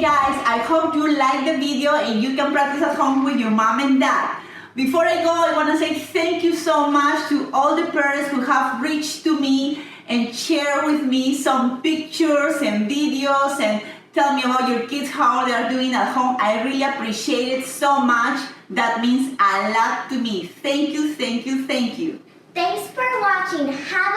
guys, I hope you like the video and you can practice at home with your mom and dad. Before I go, I want to say thank you so much to all the parents who have reached to me and share with me some pictures and videos and tell me about your kids, how they are doing at home. I really appreciate it so much. That means a lot to me. Thank you, thank you, thank you. Thanks for watching. Have